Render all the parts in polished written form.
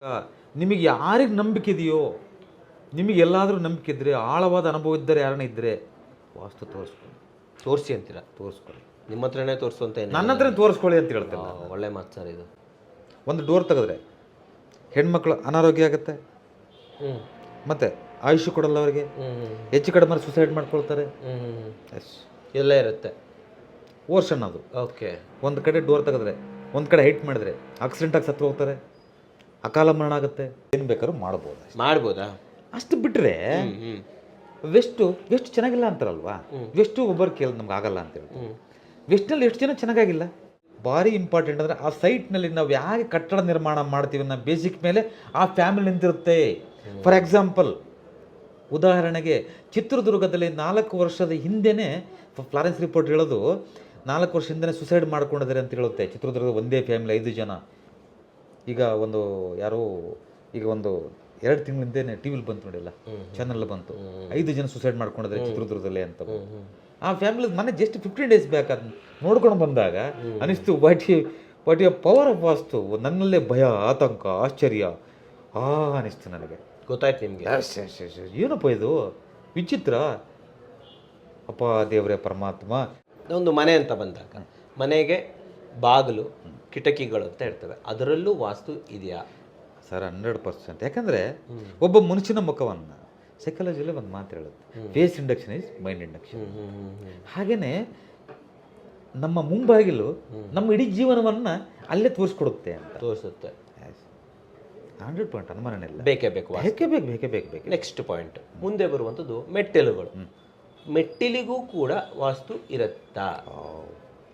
ಆ, ನಿಮಗೆ ಯಾರಿಗೆ ನಂಬಿಕೆ ಇದೆಯೋ, ನಿಮಗೆ ಎಲ್ಲಾದರೂ ನಂಬಿಕೆ ಇದ್ದರೆ, ಆಳವಾದ ಅನುಭವ ಇದ್ದರೆ, ಯಾರನ್ನ ಇದ್ದರೆ ವಾಸ್ತು ತೋರಿಸ್ಕೊಳ್ಳಿ. ತೋರಿಸಿ ಅಂತೀರಾ? ತೋರಿಸ್ಕೊಳ್ಳಿ. ನಿಮ್ಮ ಹತ್ರನೇ ತೋರಿಸುವಂತ ನನ್ನ ಹತ್ರ ತೋರಿಸ್ಕೊಳ್ಳಿ ಅಂತ ಹೇಳ್ತೇನೆ ನಾನು. ಒಳ್ಳೆ ಮಾತು ಸರ್ ಇದು. ಒಂದು ಡೋರ್ ತೆಗೆದ್ರೆ ಹೆಣ್ಮಕ್ಳು ಅನಾರೋಗ್ಯ ಆಗುತ್ತೆ, ಮತ್ತು ಆಯುಷ್ಯ ಕೊಡಲ್ಲ ಅವರಿಗೆ, ಹೆಚ್ಚು ಕಡಿಮೆ ಸುಸೈಡ್ ಮಾಡ್ಕೊಳ್ತಾರೆ. ಎಸ್, ಎಲ್ಲ ಇರುತ್ತೆ ಓರ್ಷನ್ ಅದು. ಓಕೆ. ಒಂದು ಕಡೆ ಡೋರ್ ತೆಗೆದ್ರೆ, ಒಂದು ಕಡೆ ಹೈಟ್ ಮಾಡಿದ್ರೆ ಆಕ್ಸಿಡೆಂಟಾಗಿ ಸತ್ತು ಹೋಗ್ತಾರೆ, ಅಕಾಲ ಮರಣ ಆಗುತ್ತೆ. ಏನು ಬೇಕಾದ್ರೂ ಮಾಡ್ಬೋದು. ಮಾಡ್ಬೋದಾ? ಅಷ್ಟು ಬಿಟ್ಟರೆ ವೆಸ್ಟು ಚೆನ್ನಾಗಿಲ್ಲ ಅಂತಾರಲ್ವಾ, ವೆಸ್ಟು ಒಬ್ಬರು ಕೇಳಿ ನಮ್ಗೆ ಆಗಲ್ಲ ಅಂತೇಳಿ. ವೆಸ್ಟ್ನಲ್ಲಿ ಎಷ್ಟು ಜನ ಚೆನ್ನಾಗಾಗಿಲ್ಲ. ಭಾರಿ ಇಂಪಾರ್ಟೆಂಟ್ ಅಂದರೆ ಆ ಸೈಟ್ನಲ್ಲಿ ನಾವು ಹೇಗೆ ಕಟ್ಟಡ ನಿರ್ಮಾಣ ಮಾಡ್ತೀವಿ ಅನ್ನೋ ಬೇಸಿಕ್ ಮೇಲೆ ಆ ಫ್ಯಾಮಿಲಿ ನಿಂತಿರುತ್ತೆ. ಫಾರ್ ಎಕ್ಸಾಂಪಲ್, ಉದಾಹರಣೆಗೆ ಚಿತ್ರದುರ್ಗದಲ್ಲಿ 4 ವರ್ಷದ ಹಿಂದೆನೇ ಫ್ಲಾರೆನ್ಸ್ ರಿಪೋರ್ಟ್ ಹೇಳೋದು 4 ವರ್ಷ ಹಿಂದೆ ಸುಸೈಡ್ ಮಾಡ್ಕೊಂಡಿದ್ದಾರೆ ಅಂತ ಹೇಳುತ್ತೆ. ಚಿತ್ರದುರ್ಗದ ಒಂದೇ ಫ್ಯಾಮಿಲಿ 5 ಜನ. ಈಗ ಒಂದು ಯಾರೋ ಈಗ ಒಂದು 2 ತಿಂಗಳ ಹಿಂದೆನೇ ಟಿ ವಿಲಿ ಬಂತು ನೋಡಿಲ್ಲ, ಚಾನಲ್ ಬಂತು, 5 ಜನ ಸುಸೈಡ್ ಮಾಡ್ಕೊಂಡಿದ್ದಾರೆ ಚಿತ್ರದುರ್ಗದಲ್ಲೇ ಅಂತ. ಆ ಫ್ಯಾಮಿಲಿ ಮನೆ ಜಸ್ಟ್ 15 ಡೇಸ್ ಬ್ಯಾಕ್ ಅದು ನೋಡ್ಕೊಂಡು ಬಂದಾಗ ಅನಿಸ್ತು, ವಾಟ್ ಎ ಪವರ್ ಆಫ್ ವಾಸ್ತು. ನನ್ನಲ್ಲೇ ಭಯ, ಆತಂಕ, ಆಶ್ಚರ್ಯ ಅನಿಸ್ತು ನನಗೆ. ಗೊತ್ತಾಯ್ತು ನಿಮಗೆ? ಏನಪ್ಪ ಇದು ವಿಚಿತ್ರ. ಅಪ್ಪ ದೇವರೇ ಪರಮಾತ್ಮ. ಒಂದು ಮನೆ ಅಂತ ಬಂದಾಗ ಮನೆಗೆ ಬಾಗಿಲು ಕಿಟಕಿಗಳು ಅಂತ ಇರ್ತವೆ, ಅದರಲ್ಲೂ ವಾಸ್ತು ಇದೆಯಾ ಸರ್? 100%. ಯಾಕಂದರೆ ಒಬ್ಬ ಮನುಷ್ಯನ ಮುಖವನ್ನು ಸೈಕಾಲಜಿಯಲ್ಲಿ ಒಂದು ಮಾತು ಹೇಳುತ್ತೆ, phase induction is mind induction. ಹಾಗೆಯೇ ನಮ್ಮ ಮುಂಬಾಗಿಲು ನಮ್ಮ ಇಡೀ ಜೀವನವನ್ನು ಅಲ್ಲೇ ತೋರಿಸ್ಕೊಡುತ್ತೆ ಅಂತ ತೋರಿಸುತ್ತೆ. 100% ಅನುಮಾನನಿಲ್ಲ. ಬೇಕೇ ಬೇಕು. ನೆಕ್ಸ್ಟ್ ಪಾಯಿಂಟ್, ಮುಂದೆ ಬರುವಂಥದ್ದು ಮೆಟ್ಟಿಲುಗಳು. ಮೆಟ್ಟಿಲಿಗೂ ಕೂಡ ವಾಸ್ತು ಇರುತ್ತಾ?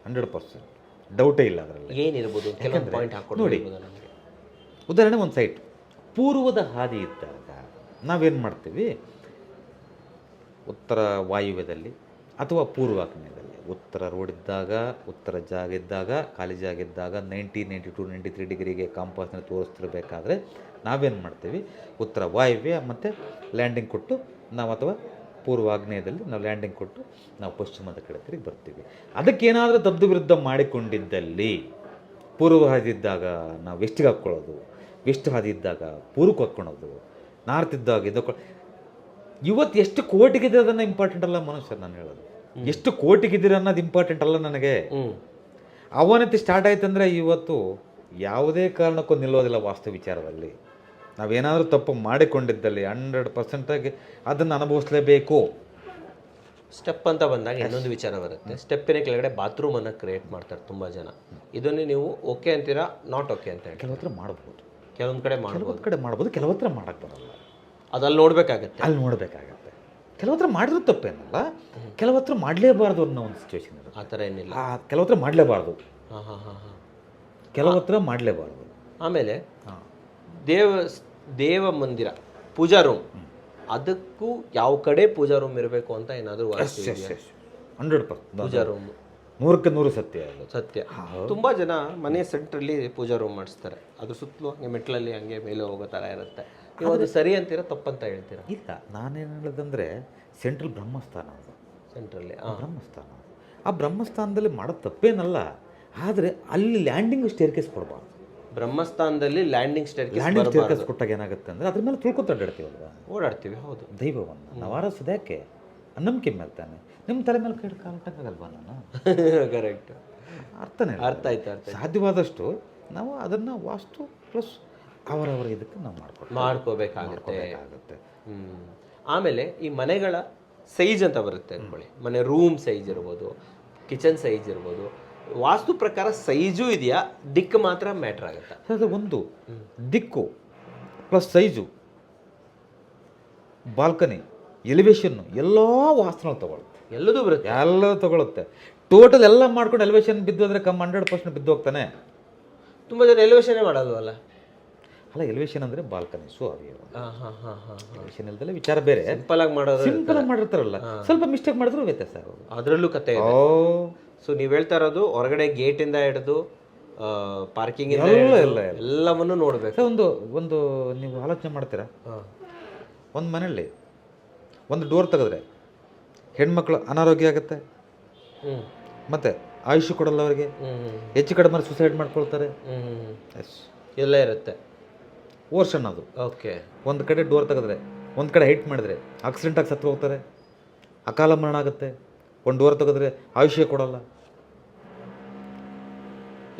100% ಡೌಟೇ ಇಲ್ಲ ಅದರಲ್ಲಿ. ಏನಿರ್ಬೋದು? ಕೆಲವೊಂದು ಪಾಯಿಂಟ್ ಹಾಕೊಂಡು ನೋಡಿ. ನಮಗೆ ಉದಾಹರಣೆ, ಒಂದು ಸೈಟ್ ಪೂರ್ವದ ಹಾದಿ ಇದ್ದಾಗ ನಾವೇನು ಮಾಡ್ತೀವಿ, ಉತ್ತರ ವಾಯುವ್ಯದಲ್ಲಿ ಅಥವಾ ಪೂರ್ವಾಗ್ನೇಯದಲ್ಲಿ, ಉತ್ತರ ರೋಡ್ ಇದ್ದಾಗ, ಉತ್ತರ ಜಾಗ ಇದ್ದಾಗ, ಖಾಲಿ ಜಾಗ ಇದ್ದಾಗ 90, 92, 93 ಡಿಗ್ರಿಗೆ ಕಾಂಪಾಸ್ನ ತೋರಿಸ್ತಿರ್ಬೇಕಾದ್ರೆ ನಾವೇನು ಮಾಡ್ತೀವಿ, ಉತ್ತರ ವಾಯುವ್ಯ ಮತ್ತು ಲ್ಯಾಂಡಿಂಗ್ ಕೊಟ್ಟು ನಾವು, ಅಥವಾ ಪೂರ್ವಾಗ್ನೇಯದಲ್ಲಿ ನಾವು ಲ್ಯಾಂಡಿಂಗ್ ಕೊಟ್ಟು ನಾವು ಪಶ್ಚಿಮದ ಕಡೆ ತಿರುಗಿ ಬರ್ತೀವಿ. ಅದಕ್ಕೇನಾದರೂ ತದ್ದು ವಿರುದ್ಧ ಮಾಡಿಕೊಂಡಿದ್ದಲ್ಲಿ, ಪೂರ್ವ ಹಾದಿ ಇದ್ದಾಗ ನಾವು ವೆಸ್ಟಿಗೆ ಹಾಕ್ಕೊಳ್ಳೋದು, ವೆಸ್ಟ್ ಹಾದಿ ಇದ್ದಾಗ ಪೂರ್ವಕ್ಕೆ ಹಾಕ್ಕೊಳ್ಳೋದು, ನಾರ್ತ್ ಇದ್ದಾಗ ಇದಕ್ಕೆ. ಇವತ್ತು ಎಷ್ಟು ಕೋಟಿಗಿದೆ ಅದನ್ನು ಇಂಪಾರ್ಟೆಂಟ್ ಅಲ್ಲ ಮನುಷ್ಯರು, ನಾನು ಹೇಳೋದು ಎಷ್ಟು ಕೋಟಿಗಿದ್ದೀರ ಅನ್ನೋದು ಇಂಪಾರ್ಟೆಂಟ್ ಅಲ್ಲ ನನಗೆ. ಅವನತಿ ಸ್ಟಾರ್ಟ್ ಆಯ್ತಂದರೆ ಇವತ್ತು ಯಾವುದೇ ಕಾರಣಕ್ಕೂ ನಿಲ್ಲೋದಿಲ್ಲ ವಾಸ್ತು ವಿಚಾರದಲ್ಲಿ. ನಾವೇನಾದರೂ ತಪ್ಪು ಮಾಡಿಕೊಂಡಿದ್ದಲ್ಲಿ 100% ಅದನ್ನು ಅನುಭವಿಸಲೇಬೇಕು. ಸ್ಟೆಪ್ ಅಂತ ಬಂದಾಗ ಇನ್ನೊಂದು ವಿಚಾರ ಬರುತ್ತೆ. ಸ್ಟೆಪ್ಪಿನ ಕೆಳಗಡೆ ಬಾತ್ರೂಮನ್ನು ಕ್ರಿಯೇಟ್ ಮಾಡ್ತಾರೆ ತುಂಬ ಜನ. ಇದನ್ನು ನೀವು ಓಕೆ ಅಂತೀರಾ, ನಾಟ್ ಓಕೆ ಅಂತ ಹೇಳಿ? ಕೆಲವತ್ರ ಮಾಡ್ಬೋದು, ಕೆಲವೊಂದು ಕಡೆ ಮಾಡ್ಬೋದು, ಕೆಲವತ್ರ ಮಾಡೋಕ್ಕೆ ಬರಲ್ಲ. ಅದಲ್ಲಿ ನೋಡಬೇಕಾಗತ್ತೆ. ಅಲ್ಲಿ ನೋಡಬೇಕಾಗತ್ತೆ. ಕೆಲವತ್ರ ಮಾಡಿದ್ರು ತಪ್ಪೇನಲ್ಲ, ಕೆಲವತ್ರ ಮಾಡಲೇಬಾರ್ದು ಅನ್ನೋ ಒಂದು ಸಿಚುವೇಶನ್ ಇರುತ್ತೆ. ಆ ಥರ ಏನಿಲ್ಲ, ಕೆಲವತ್ರ ಮಾಡಲೇಬಾರ್ದು. ಕೆಲವತ್ರ ಮಾಡಲೇಬಾರ್ದು. ಆಮೇಲೆ ದೇವ ಮಂದಿರ, ಪೂಜಾ ರೂಮ್, ಅದಕ್ಕೂ ಯಾವ ಕಡೆ ಪೂಜಾ ರೂಮ್ ಇರಬೇಕು ಅಂತ ಏನಾದರೂ 100% ಪೂಜಾ ರೂಮ್ 100% ಸತ್ಯ. ಸತ್ಯ. ತುಂಬ ಜನ ಮನೆ ಸೆಂಟ್ರಲ್ಲಿ ಪೂಜಾ ರೂಮ್ ಮಾಡಿಸ್ತಾರೆ, ಅದ್ರ ಸುತ್ತಲೂ ಹಂಗೆ ಮೆಟ್ಲಲ್ಲಿ ಹಂಗೆ ಮೇಲೆ ಹೋಗೋ ಥರ ಇರುತ್ತೆ. ನೀವು ಅದು ಸರಿ ಅಂತೀರಾ, ತಪ್ಪಂತ ಹೇಳ್ತೀರಾ? ಇಲ್ಲ, ನಾನೇನು ಹೇಳೋದಂದರೆ ಸೆಂಟ್ರಲ್ ಬ್ರಹ್ಮಸ್ಥಾನ ಅದು. ಸೆಂಟ್ರಲ್ಲಿ ಬ್ರಹ್ಮಸ್ಥಾನ, ಆ ಬ್ರಹ್ಮಸ್ಥಾನದಲ್ಲಿ ಮಾಡೋದು ತಪ್ಪೇನಲ್ಲ, ಆದರೆ ಅಲ್ಲಿ ಲ್ಯಾಂಡಿಂಗ್ ಸ್ಟೇರ್ಕೇಸ್ ಕೊಡಬಾರ್ದು. ಬ್ರಹ್ಮಸ್ಥಾನದಲ್ಲಿ ಲ್ಯಾಂಡಿಂಗ್ ಸ್ಟೇರ್ಕೇಸ್ ಕೊಟ್ಟಾಗ ಏನಾಗುತ್ತೆ ಅಂದರೆ ಅದ್ರ ಮೇಲೆ ತುಳ್ಕೊತ ಅಡ್ಡಾಡ್ತೀವಲ್ವ, ಓಡಾಡ್ತೀವಿ. ಹೌದು, ದೈವವನ್ನು ನಾವು ಆರಿಸೋದು ಯಾಕೆ? ನಂಬಿಕೆ ಮೇಲೆ ತಾನೆ. ನಿಮ್ಮ ತಲೆ ಮೇಲೆ ಕೈ ಕಾಲ್ಟಕ್ಕಾಗಲ್ವಾ ನಾನು? ಕರೆಕ್ಟ್. ಅರ್ಥ ಆಯ್ತು. ಸಾಧ್ಯವಾದಷ್ಟು ನಾವು ಅದನ್ನು ವಾಸ್ತು ಪ್ಲಸ್ ಅವರವರ ಇದಕ್ಕೆ ನಾವು ಮಾಡ್ಕೋಬೇಕಾಗುತ್ತೆ. ಆಮೇಲೆ ಈ ಮನೆಗಳ ಸೈಜ್ ಅಂತ ಬರುತ್ತೆ ಅಂದ್ಕೊಳ್ಳಿ. ಮನೆ ರೂಮ್ ಸೈಜ್ ಇರ್ಬೋದು, ಕಿಚನ್ ಸೈಜ್ ಇರ್ಬೋದು. ವಾಸ್ತು ಪ್ರಕಾರ ಸೈಜು ಇದೆಯಾ, ದಿಕ್ಕು ಮಾತ್ರ ಮ್ಯಾಟ್ರ್ ಆಗುತ್ತೆ? ಅದು ಒಂದು ದಿಕ್ಕು ಪ್ಲಸ್ ಸೈಜು, ಬಾಲ್ಕನಿ, ಎಲಿವೇಶನ್ನು ಎಲ್ಲ ವಾಸ್ತುಗಳು ತಗೊಳುತ್ತೆ. ಎಲ್ಲದೂ ಬರುತ್ತೆ, ಎಲ್ಲದೂ ತಗೊಳುತ್ತೆ. ಟೋಟಲ್ ಎಲ್ಲ ಮಾಡ್ಕೊಂಡು ಎಲಿವೇಶನ್ ಬಿದ್ದೋದ್ರೆ 100% ಬಿದ್ದು ಹೋಗ್ತಾನೆ. ತುಂಬ ಜನ ಎಲಿವೇಶನ್ನೇ ಮಾಡೋಲ್ವಲ್ಲ. ಅಲ್ಲ, ಎಲಿವೇಶನ್ ಅಂದರೆ ಬಾಲ್ಕನೀಸು ಅವು. ಎಲಿವೇಶನ್ ಇಲ್ದಲ್ಲ ವಿಚಾರ ಬೇರೆ. ಸಿಂಪಲ್ ಆಗಿ ಮಾಡಿರ್ತಾರಲ್ಲ, ಸ್ವಲ್ಪ ಮಿಸ್ಟೇಕ್ ಮಾಡಿದ್ರು ವ್ಯತ್ಯಾಸ ಆಗೋದು. ಅದರಲ್ಲೂ ಕತೆ ಇದೆ. ಸೊ ನೀವು ಹೇಳ್ತಾ ಇರೋದು ಹೊರಗಡೆ ಗೇಟಿಂದ ಹಿಡಿದು ಪಾರ್ಕಿಂಗ್ ಎಲ್ಲವನ್ನು ನೋಡಬೇಕು. ಒಂದು ನೀವು ಆಲೋಚನೆ ಮಾಡ್ತೀರಾ, ಒಂದು ಮನೆಯಲ್ಲಿ ಒಂದು ಡೋರ್ ತೆಗೆದ್ರೆ ಹೆಣ್ಮಕ್ಳು ಅನಾರೋಗ್ಯ ಆಗುತ್ತೆ, ಮತ್ತು ಆಯುಷ್ಯ ಕೊಡಲ್ಲ ಅವರಿಗೆ, ಹೆಚ್ಚು ಕಡಿಮೆ ಸುಸೈಡ್ ಮಾಡ್ಕೊಳ್ತಾರೆ. ಎಲ್ಲ ಇರುತ್ತೆ. ಓರ್ಷನ್ ಅದು. ಓಕೆ. ಒಂದು ಕಡೆ ಡೋರ್ ತೆಗೆದ್ರೆ, ಒಂದು ಕಡೆ ಹೈಟ್ ಮಾಡಿದ್ರೆ ಆಕ್ಸಿಡೆಂಟಾಗಿ ಸತ್ತು ಹೋಗ್ತಾರೆ, ಅಕಾಲ ಮರಣ ಆಗುತ್ತೆ. ಒಂದು ಡೋರ್ ತೆಗೆದ್ರೆ ಆಯುಷ್ಯ ಕೊಡಲ್ಲ.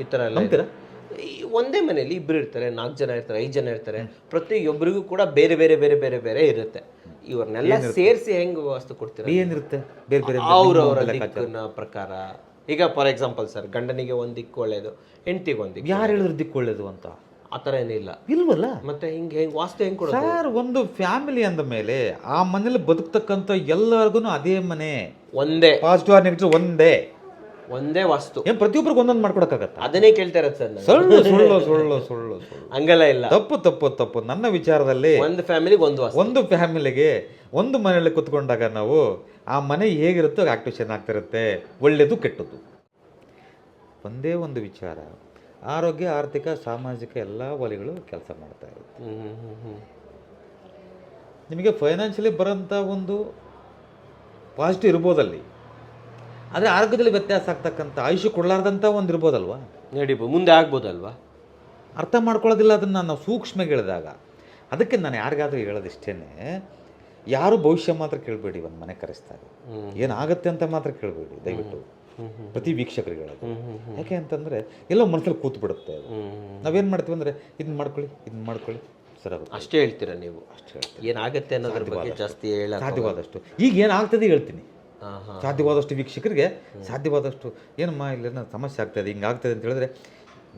ಈ ಥರ ಎಲ್ಲ ನಂಬ್ತೀರಾ? ಒಂದೇ ಮನೆಯಲ್ಲಿ ಇಬ್ಬರು ಇರ್ತಾರೆ, 4 ಜನ ಇರ್ತಾರೆ, 5 ಜನ ಇರ್ತಾರೆ, ಪ್ರತಿಯೊಬ್ಬರಿಗೂ ಕೂಡ ಬೇರೆ ಬೇರೆ ಬೇರೆ ಬೇರೆ ಬೇರೆ ಇರುತ್ತೆ. ಇವ್ರನ್ನೆಲ್ಲ ಸೇರಿಸಿ ಹೆಂಗೆ ವಾಸ್ತು ಕೊಡ್ತೀರಾ? ಏನಿರುತ್ತೆ ಬೇರೆ ಬೇರೆ ಅವ್ರವರ ದಿಕ್ಕಿನ ಪ್ರಕಾರ. ಈಗ ಫಾರ್ ಎಕ್ಸಾಂಪಲ್ ಸರ್, ಗಂಡನಿಗೆ ಒಂದು ದಿಕ್ಕು ಒಳ್ಳೇದು, ಹೆಂಡತಿಗೆ ಒಂದು ದಿಕ್ಕು. ಯಾರು ಹೇಳಿದ್ರು ದಿಕ್ಕು ಒಳ್ಳೇದು ಅಂತ? ಆ ಥರ ಏನಿಲ್ಲ ಇಲ್ವಲ್ಲ. ಮತ್ತೆ ಹಿಂಗೆ ವಾಸ್ತು ಹೆಂಗೆ ಕೊಡೋದು ಸರ್? ಒಂದು ಫ್ಯಾಮಿಲಿ ಅಂದ ಮೇಲೆ ಆ ಮನೇಲಿ ಬದುಕ್ತಕ್ಕಂಥ ಎಲ್ಲರಿಗೂ ಅದೇ ಮನೆ, ಒಂದೇ ಪಾಸಿಟಿವ್ ಆರ್ ನೆಗೆಟಿವ್ ಒಂದೇ ವಾಸ್ತು. ಏನು ಪ್ರತಿಯೊಬ್ಬರಿಗೆ ಒಂದೊಂದು ಮಾಡ್ಕೊಡಕ್ಕಾಗತ್ತ? ಅದನ್ನೇ ಕೇಳ್ತಾ ಇರೋದು ಸರ್ ನಾನು. ಸುಳ್ಳು ಸುಳ್ಳು ಸುಳ್ಳು ಸುಳ್ಳು ಸುಳ್ಳು. ಹಂಗಲ್ಲ ಇಲ್ಲ, ತಪ್ಪು ತಪ್ಪು ತಪ್ಪು. ನನ್ನ ವಿಚಾರದಲ್ಲಿ ಒಂದು ಫ್ಯಾಮಿಲಿಗೆ ಒಂದು ವಾಸ್ತು. ಒಂದು ಫ್ಯಾಮಿಲಿಗೆ ಒಂದು ಮನೆಯಲ್ಲಿ ಕುತ್ಕೊಂಡಾಗ ನಾವು ಆ ಮನೆ ಹೇಗಿರುತ್ತೋ ಆಕ್ಟಿವೇಶನ್ ಆಗ್ತಿರುತ್ತೆ, ಒಳ್ಳೆಯದು ಕೆಟ್ಟದ್ದು. ಒಂದೇ ಒಂದು ವಿಚಾರ, ಆರೋಗ್ಯ, ಆರ್ಥಿಕ, ಸಾಮಾಜಿಕ ಎಲ್ಲ ವಲಯಗಳು ಕೆಲಸ ಮಾಡ್ತಾ ಇರುತ್ತೆ. ನಿಮಗೆ ಫೈನಾನ್ಷಿಯಲಿ ಬರೋಂಥ ಒಂದು ಪಾಸಿಟಿವ್ ಇರ್ಬೋದಲ್ಲಿ, ಆದರೆ ಆರೋಗ್ಯದಲ್ಲಿ ವ್ಯತ್ಯಾಸ ಆಗ್ತಕ್ಕಂಥ, ಆಯುಷ್ಯ ಕೊಡಲಾರ್ದಂಥ ಒಂದು ಇರ್ಬೋದಲ್ವಾ? ನಡಿಬೋದು, ಮುಂದೆ ಆಗ್ಬೋದಲ್ವಾ? ಅರ್ಥ ಮಾಡ್ಕೊಳ್ಳೋದಿಲ್ಲ ಅದನ್ನು ನಾವು ಸೂಕ್ಷ್ಮ ಹೇಳಿದಾಗ. ಅದಕ್ಕೆ ನಾನು ಯಾರಿಗಾದ್ರೂ ಹೇಳೋದಿಷ್ಟೇ, ಯಾರು ಭವಿಷ್ಯ ಮಾತ್ರ ಕೇಳಬೇಡಿ. ಒಂದು ಮನೆ ಕರೆಸ್ತಾರೆ ಏನಾಗುತ್ತೆ ಅಂತ ಮಾತ್ರ ಕೇಳಬೇಡಿ ದಯವಿಟ್ಟು, ಪ್ರತಿ ವೀಕ್ಷಕರಿಗೆ ಹೇಳೋದು. ಯಾಕೆ ಅಂತಂದರೆ ಎಲ್ಲೋ ಮನಸ್ಸಲ್ಲಿ ಕೂತು ಬಿಡುತ್ತೆ ಅದು. ನಾವೇನು ಮಾಡ್ತೀವಿ ಅಂದರೆ ಇದನ್ನ ಮಾಡ್ಕೊಳ್ಳಿ ಸರ್, ಅಷ್ಟೇ ಹೇಳ್ತೀರಾ ನೀವು? ಅಷ್ಟೇ ಹೇಳ್ತೀವಿ. ಏನಾಗುತ್ತೆ ಅನ್ನೋದ್ರ ಬಗ್ಗೆ ಜಾಸ್ತಿ ಹೇಳ ಸಾಧ್ಯವಾದಷ್ಟು. ಈಗ ಏನಾಗ್ತದೆ ಹೇಳ್ತೀನಿ, ಸಾಧ್ಯವಾದಷ್ಟು ವೀಕ್ಷಕರಿಗೆ ಸಾಧ್ಯವಾದಷ್ಟು ಏನಮ್ಮ ಇಲ್ಲೇನೋ ಸಮಸ್ಯೆ ಆಗ್ತಾಯಿದೆ, ಹಿಂಗಾಗ್ತದೆ ಅಂತ ಹೇಳಿದ್ರೆ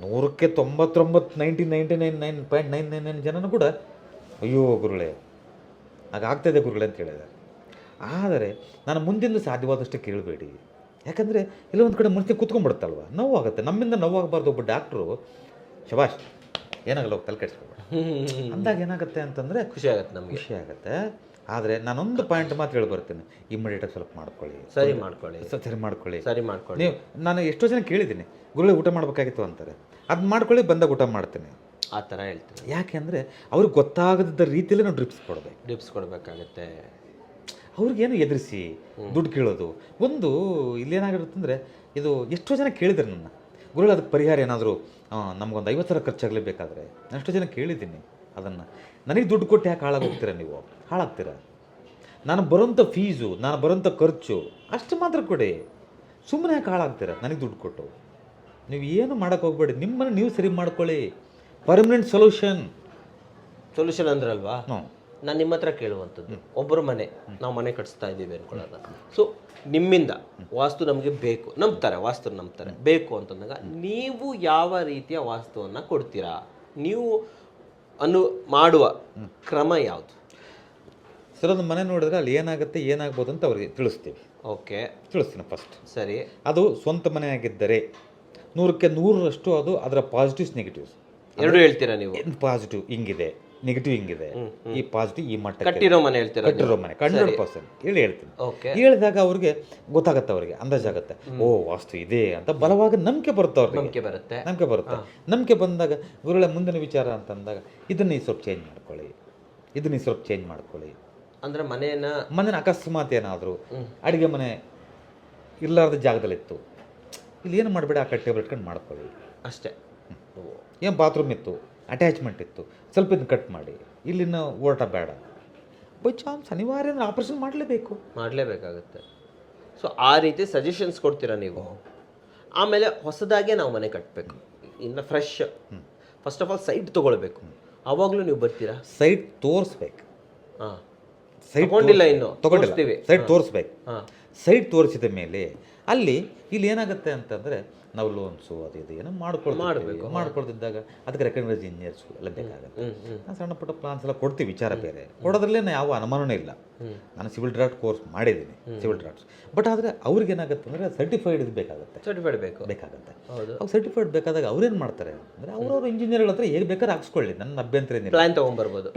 100ಕ್ಕೆ 99.99999 ಜನನೂ ಕೂಡ ಅಯ್ಯೋ ಗುರುಗಳೇ ಹಾಗಾಗ್ತಾಯಿದೆ ಗುರುಗಳೇ ಅಂತ ಹೇಳಿದ್ದಾರೆ. ಆದರೆ ನಾನು ಮುಂದಿಂದ ಸಾಧ್ಯವಾದಷ್ಟು ಕೇಳಬೇಡಿ. ಯಾಕಂದರೆ ಎಲ್ಲ ಒಂದು ಕಡೆ ಮನುಷ್ಯ ಕೂತ್ಕೊಂಡ್ಬಿಡುತ್ತಲ್ವ, ನೋವಾಗುತ್ತೆ. ನಮ್ಮಿಂದ ನೋವಾಗಬಾರ್ದು. ಒಬ್ಬ ಡಾಕ್ಟ್ರು ಶಬಾಷ್ ಏನಾಗಲ್ಲ ಹೋಗಿ ತಲೆ ಕೆಡಿಸ್ಕೊಬೇಡ ಅಂದಾಗ ಏನಾಗುತ್ತೆ ಅಂತಂದರೆ ಖುಷಿ ಆಗುತ್ತೆ, ನಮ್ಗೆ ಖುಷಿ ಆಗುತ್ತೆ. ಆದರೆ ನಾನೊಂದು ಪಾಯಿಂಟ್ ಮಾತ್ರ ಹೇಳಿ ಬರ್ತೀನಿ, ಇಮ್ಮಿಡಿಯೇಟಾಗಿ ಸ್ವಲ್ಪ ಮಾಡ್ಕೊಳ್ಳಿ, ಸರಿ ಮಾಡ್ಕೊಳ್ಳಿ. ನೀವು ನಾನು ಎಷ್ಟೋ ಜನ ಕೇಳಿದ್ದೀನಿ, ಗುರುಗಳೇ ಊಟ ಮಾಡಬೇಕಾಗಿತ್ತು ಅಂತಾರೆ. ಅದು ಮಾಡ್ಕೊಳ್ಳಿ, ಬಂದಾಗ ಊಟ ಮಾಡ್ತೀನಿ ಆ ಥರ ಹೇಳ್ತೀನಿ. ಯಾಕೆ ಅಂದರೆ ಅವ್ರಿಗೆ ಗೊತ್ತಾಗದ ರೀತಿಯಲ್ಲಿ ನಾವು ಡ್ರಿಪ್ಸ್ ಕೊಡಬೇಕಾಗತ್ತೆ. ಅವ್ರಿಗೇನು ಎದುರಿಸಿ ದುಡ್ಡು ಕೇಳೋದು ಒಂದು ಇಲ್ಲೇನಾಗಿರುತ್ತಂದರೆ, ಇದು ಎಷ್ಟೋ ಜನ ಕೇಳಿದ್ರು ನನ್ನ, ಗುರುಗಳು ಅದಕ್ಕೆ ಪರಿಹಾರ ಏನಾದರೂ ನಮಗೊಂದು 50,000 ಖರ್ಚಾಗಲೇಬೇಕಾದ್ರೆ. ನಾನು ಎಷ್ಟೋ ಜನ ಕೇಳಿದ್ದೀನಿ ಅದನ್ನು. ನನಗೆ ದುಡ್ಡು ಕೊಟ್ಟು ಯಾಕೆ ಹಾಳಾಗೋಗ್ತೀರಾ ನೀವು? ಹಾಳಾಗ್ತೀರಾ? ನಾನು ಬರೋಂಥ ಫೀಸು, ನಾನು ಬರೋಂಥ ಖರ್ಚು ಅಷ್ಟು ಮಾತ್ರ ಕೊಡಿ. ಸುಮ್ಮನೆ ಯಾಕೆ ಹಾಳಾಗ್ತೀರಾ ನನಗೆ ದುಡ್ಡು ಕೊಟ್ಟು? ನೀವು ಏನು ಮಾಡೋಕ್ಕೆ ಹೋಗ್ಬೇಡಿ, ನಿಮ್ಮನ್ನು ನೀವು ಸರಿ ಮಾಡ್ಕೊಳ್ಳಿ. ಪರ್ಮನೆಂಟ್ ಸೊಲ್ಯೂಷನ್ ಅಂದ್ರಲ್ವಾ? ನಾನು ನಿಮ್ಮ ಹತ್ರ ಕೇಳುವಂಥದ್ದು, ಒಬ್ಬರು ನಾವು ಮನೆ ಕಟ್ಸ್ತಾ ಇದ್ದೀವಿ ಅನ್ಕೊಳ್ಳೋಣ. ಸೊ ನಿಮ್ಮಿಂದ ವಾಸ್ತು ನಮಗೆ ಬೇಕು, ವಾಸ್ತು ನಂಬ್ತಾರೆ ಬೇಕು ಅಂತಂದಾಗ ನೀವು ಯಾವ ರೀತಿಯ ವಾಸ್ತುವನ್ನು ಕೊಡ್ತೀರಾ? ನೀವು ಮಾಡುವ ಕ್ರಮ ಯಾವುದು ಸರ್? ಒಂದು ಮನೆ ನೋಡಿದ್ರೆ ಅಲ್ಲಿ ಏನಾಗ್ಬೋದು ಅಂತ ಅವ್ರಿಗೆ ತಿಳಿಸ್ತೀವಿ. ಓಕೆ, ತಿಳಿಸ್ತೀನಿ ಫಸ್ಟ್. ಸರಿ. ಅದು ಸ್ವಂತ ಮನೆ ಆಗಿದ್ದರೆ 100ಕ್ಕೆ 100ರಷ್ಟು ಅದು ಅದರ ಪಾಸಿಟಿವ್ಸ್ ನೆಗೆಟಿವ್ಸ್ ಎರಡು ಹೇಳ್ತೀರಾ ನೀವು? ಪಾಸಿಟಿವ್ ಹಿಂಗಿದೆ, ನೆಗೆಟಿವ್ ಹಿಂಗಿದೆ, ಈ ಪಾಸಿಟಿವ್ ಈ ಮಟ್ಟ ಕಟ್ಟಿರೋ ಮನೆ ಹೇಳ್ತೀರಾ? ಕಟ್ಟಿರೋ ಮನೆ 100% ಹೇಳ್ತೀನಿ. ಹೇಳಿದಾಗ ಅವ್ರಿಗೆ ಗೊತ್ತಾಗತ್ತೆ, ಅವ್ರಿಗೆ ಅಂದಾಜಾಗತ್ತೆ, ಓ ವಾಸ್ತು ಇದೆ ಅಂತ ಬಲವಾಗಿ ನಂಬಿಕೆ ಬರುತ್ತೆ ಅವ್ರಿಗೆ. ನಂಬಿಕೆ ಬಂದಾಗ ಗುರುಗಳ ಮುಂದಿನ ವಿಚಾರ ಅಂತಂದಾಗ ಇದನ್ನ ಸ್ವಲ್ಪ ಚೇಂಜ್ ಮಾಡ್ಕೊಳ್ಳಿ, ಅಂದರೆ ಮನೇನ ಅಕಸ್ಮಾತ್ ಏನಾದರೂ ಅಡುಗೆ ಮನೆ ಇರಲಾರ್ದ ಜಾಗದಲ್ಲಿತ್ತು, ಇಲ್ಲಿ ಏನು ಮಾಡಬೇಡಿ, ಆ ಕಡೆ ಟೇಬಲ್ ಇಟ್ಕೊಂಡು ಮಾಡ್ಕೊಳ್ಳಿ ಅಷ್ಟೇ. ಏನು ಬಾತ್ರೂಮ್ ಇತ್ತು, ಅಟ್ಯಾಚ್ಮೆಂಟ್ ಇತ್ತು, ಸ್ವಲ್ಪ ಇದನ್ನು ಕಟ್ ಮಾಡಿ, ಇಲ್ಲಿನ ಓಟ ಬೇಡ. ಬೈ ಚಾನ್ಸ್ ಅನಿವಾರ್ಯ ಅಂದರೆ ಆಪ್ರೇಷನ್ ಮಾಡಲೇಬೇಕಾಗುತ್ತೆ. ಸೊ ಆ ರೀತಿ ಸಜೆಷನ್ಸ್ ಕೊಡ್ತೀರಾ ನೀವು. ಆಮೇಲೆ ಹೊಸದಾಗೆ ನಾವು ಮನೆ ಕಟ್ಟಬೇಕು, ಇನ್ನು fresh. First of all site ತೊಗೊಳ್ಬೇಕು. ಆವಾಗಲೂ ನೀವು ಬರ್ತೀರಾ? ಸೈಟ್ ತೋರಿಸ್ಬೇಕು. ಸೈಟ್ ತಗೊಂಡಿಲ್ಲ, ಇನ್ನು ತಗೊಂಡಿರ್ತೀವಿ. ಸೈಟ್ ತೋರಿಸ್ಬೇಕು. ಸೈಟ್ ತೋರಿಸಿದ ಮೇಲೆ ಇಲ್ಲಿ ಏನಾಗುತ್ತೆ ಅಂತಂದರೆ ನಾವು ಲೋನ್ಸು ಅದು ಇದು ಏನೋ ಮಾಡ್ಕೊಳ್ತಿದ್ದಾಗ ಅದಕ್ಕೆ ರೆಕಗ್ನೈಸ್ ಇಂಜಿನಿಯರ್ಸು ಎಲ್ಲ ಬೇಕಾಗುತ್ತೆ. ನಾನು ಸಣ್ಣ ಪುಟ್ಟ ಪ್ಲಾನ್ಸ್ ಎಲ್ಲ ಕೊಡ್ತೀವಿ, ವಿಚಾರ ಬೇರೆ. ಕೊಡೋದ್ರಲ್ಲೇ ಯಾವ ಅನುಮಾನವೇ ಇಲ್ಲ. ನಾನು ಸಿವಿಲ್ ಡ್ರಾಫ್ಟ್ ಕೋರ್ಸ್ ಮಾಡಿದ್ದೀನಿ, ಸಿವಿಲ್ ಡ್ರಾಫ್ಟ್ಸ್. ಬಟ್ ಆದರೆ ಅವ್ರಿಗೆ ಏನಾಗುತ್ತೆ ಅಂದರೆ ಸರ್ಟಿಫೈಡ್ ಇದು ಬೇಕಾಗುತ್ತೆ. ಅವ್ರು ಸರ್ಟಿಫೈಡ್ ಬೇಕಾದಾಗ ಅವ್ರೇನು ಮಾಡ್ತಾರೆ ಅಂದರೆ ಅವ್ರವ್ರ ಇಂಜಿನಿಯರ್ಗಳ ಹತ್ರ ಹೇಗೆ ಬೇಕಾದ್ರೆ ಹಾಕ್ಸ್ಕೊಳ್ಳಿ, ನನ್ನ ಅಭ್ಯಂತರ ಏನಿಲ್ಲ. ಪ್ಲಾನ್ ತೊಗೊಂಡು ಬರ್ಬೋದು.